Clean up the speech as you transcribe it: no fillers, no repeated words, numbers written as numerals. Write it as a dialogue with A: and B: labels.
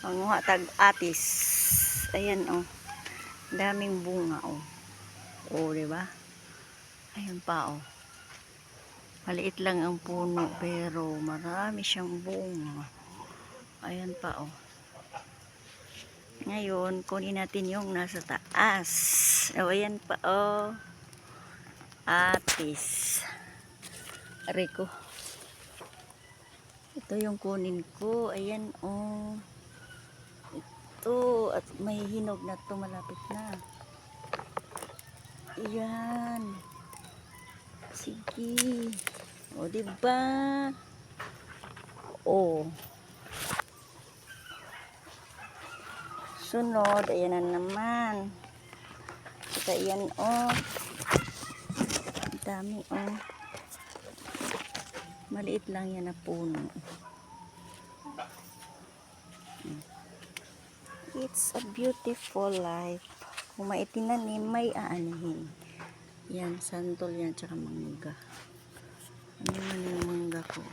A: Ang mga tag-atis. Ayan, oh. Daming bunga, oh. Oh, diba? Ayan pa, oh. Maliit lang ang puno, pero marami siyang bunga. Ayan pa, oh. Ngayon, kunin natin yung nasa taas. Oh, ayan pa, oh. Atis. Ariko. Ito yung kunin ko. Ayan, oh. Ito. At may hinog na ito. Malapit na. Ayan. Sige. O, diba? O. Sunod. Ayan na naman. Ito, ayan, oh. Ang dami, oh. Maliit lang yan na puno. It's a beautiful life. Kung maitinanim, may aanihin. Yan, santol yan, tsaka mangga. Ano man yung mangga ko?